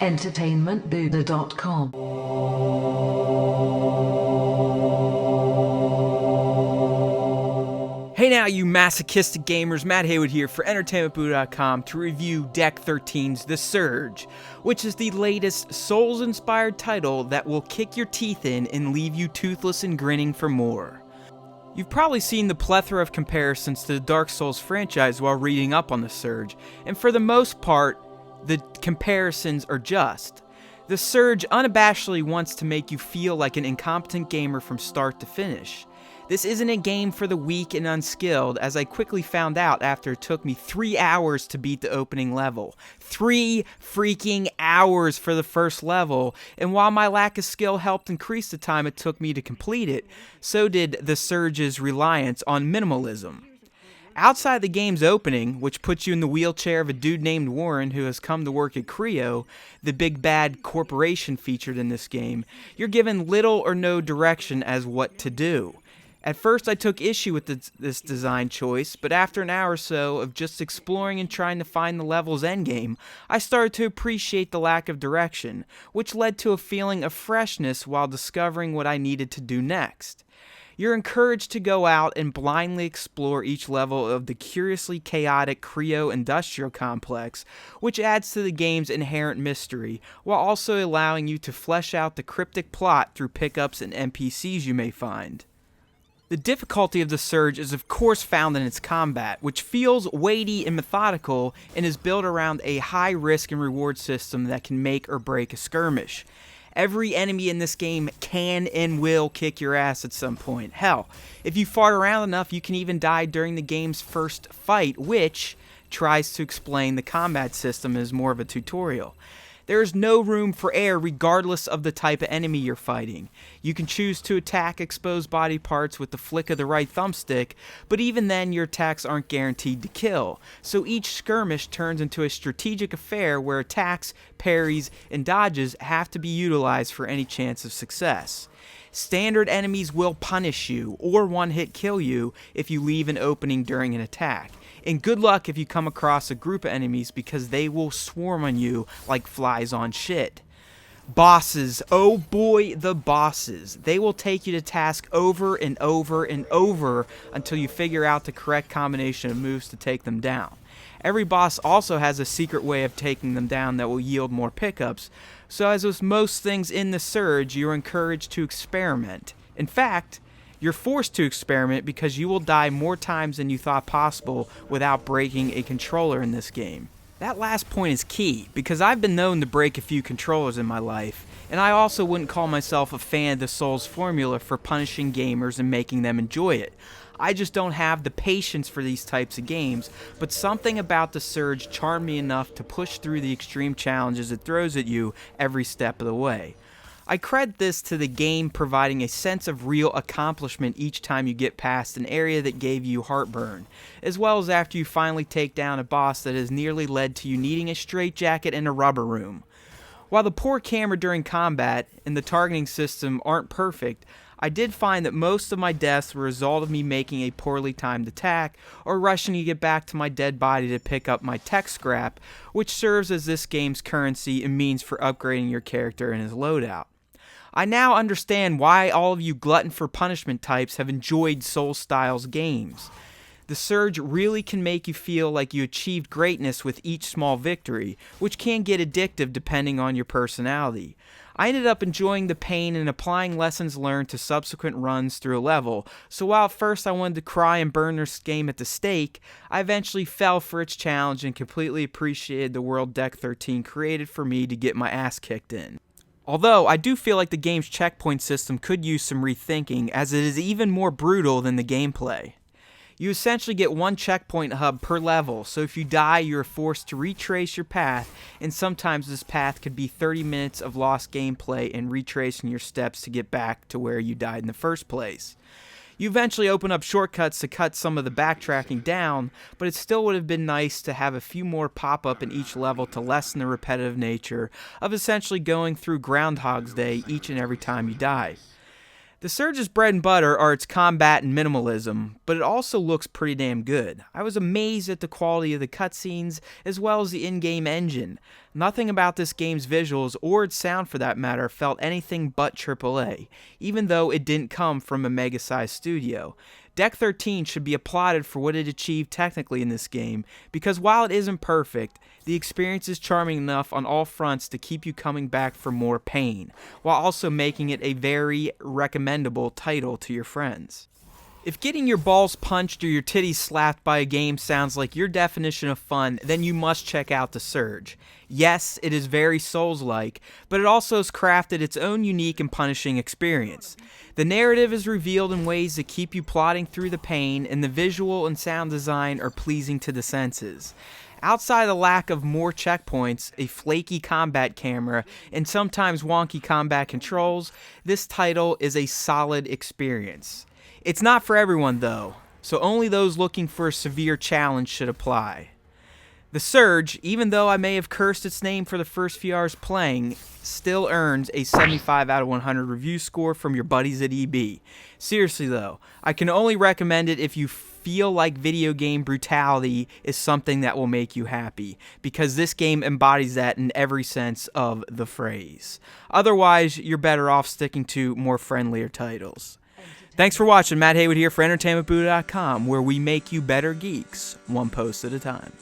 entertainmentbuddha.com. Hey now, you masochistic gamers, Matt Haywood here for entertainmentbuddha.com to review Deck 13's The Surge, which is the latest Souls-inspired title that will kick your teeth in and leave you toothless and grinning for more. You've probably seen the plethora of comparisons to the Dark Souls franchise while reading up on The Surge, and for the most part, the comparisons are just. The Surge unabashedly wants to make you feel like an incompetent gamer from start to finish. This isn't a game for the weak and unskilled, as I quickly found out after it took me 3 hours to beat the opening level. 3 freaking hours for the first level, and while my lack of skill helped increase the time it took me to complete it, so did The Surge's reliance on minimalism. Outside the game's opening, which puts you in the wheelchair of a dude named Warren who has come to work at Creo, the big bad corporation featured in this game, you're given little or no direction as what to do. At first I took issue with this design choice, but after an hour or so of just exploring and trying to find the level's endgame, I started to appreciate the lack of direction, which led to a feeling of freshness while discovering what I needed to do next. You're encouraged to go out and blindly explore each level of the curiously chaotic Creo industrial complex, which adds to the game's inherent mystery, while also allowing you to flesh out the cryptic plot through pickups and NPCs you may find. The difficulty of The Surge is of course found in its combat, which feels weighty and methodical and is built around a high risk and reward system that can make or break a skirmish. Every enemy in this game can and will kick your ass at some point. Hell, if you fart around enough, you can even die during the game's first fight, which tries to explain the combat system as more of a tutorial. There is no room for error regardless of the type of enemy you're fighting. You can choose to attack exposed body parts with the flick of the right thumbstick, but even then your attacks aren't guaranteed to kill. So each skirmish turns into a strategic affair where attacks, parries, and dodges have to be utilized for any chance of success. Standard enemies will punish you or one-hit kill you if you leave an opening during an attack. And good luck if you come across a group of enemies because they will swarm on you like flies on shit. Bosses, oh boy, the bosses. They will take you to task over and over and over until you figure out the correct combination of moves to take them down. Every boss also has a secret way of taking them down that will yield more pickups, so as with most things in The Surge, you're encouraged to experiment. In fact, you're forced to experiment because you will die more times than you thought possible without breaking a controller in this game. That last point is key, because I've been known to break a few controllers in my life, and I also wouldn't call myself a fan of the Souls formula for punishing gamers and making them enjoy it. I just don't have the patience for these types of games, but something about The Surge charmed me enough to push through the extreme challenges it throws at you every step of the way. I credit this to the game providing a sense of real accomplishment each time you get past an area that gave you heartburn, as well as after you finally take down a boss that has nearly led to you needing a straitjacket and a rubber room. While the poor camera during combat and the targeting system aren't perfect, I did find that most of my deaths were a result of me making a poorly timed attack or rushing to get back to my dead body to pick up my tech scrap, which serves as this game's currency and means for upgrading your character and his loadout. I now understand why all of you glutton for punishment types have enjoyed Souls-style games. The Surge really can make you feel like you achieved greatness with each small victory, which can get addictive depending on your personality. I ended up enjoying the pain and applying lessons learned to subsequent runs through a level, so while at first I wanted to cry and burn this game at the stake, I eventually fell for its challenge and completely appreciated the world Deck 13 created for me to get my ass kicked in. Although, I do feel like the game's checkpoint system could use some rethinking, as it is even more brutal than the gameplay. You essentially get one checkpoint hub per level, so if you die, you're forced to retrace your path, and sometimes this path could be 30 minutes of lost gameplay and retracing your steps to get back to where you died in the first place. You eventually open up shortcuts to cut some of the backtracking down, but it still would have been nice to have a few more pop up in each level to lessen the repetitive nature of essentially going through Groundhog's Day each and every time you die. The Surge's bread and butter are its combat and minimalism, but it also looks pretty damn good. I was amazed at the quality of the cutscenes, as well as the in-game engine. Nothing about this game's visuals, or its sound for that matter, felt anything but AAA, even though it didn't come from a mega-sized studio. Deck 13 should be applauded for what it achieved technically in this game, because while it isn't perfect, the experience is charming enough on all fronts to keep you coming back for more pain, while also making it a very recommendable title to your friends. If getting your balls punched or your titties slapped by a game sounds like your definition of fun, then you must check out The Surge. Yes, it is very Souls-like, but it also has crafted its own unique and punishing experience. The narrative is revealed in ways that keep you plodding through the pain, and the visual and sound design are pleasing to the senses. Outside the lack of more checkpoints, a flaky combat camera, and sometimes wonky combat controls, this title is a solid experience. It's not for everyone though, so only those looking for a severe challenge should apply. The Surge, even though I may have cursed its name for the first few hours playing, still earns a 75 out of 100 review score from your buddies at EB. Seriously though, I can only recommend it if you feel like video game brutality is something that will make you happy, because this game embodies that in every sense of the phrase. Otherwise, you're better off sticking to more friendlier titles. Thanks for watching. Matt Haywood here for EntertainmentBuddha.com, where we make you better geeks, one post at a time.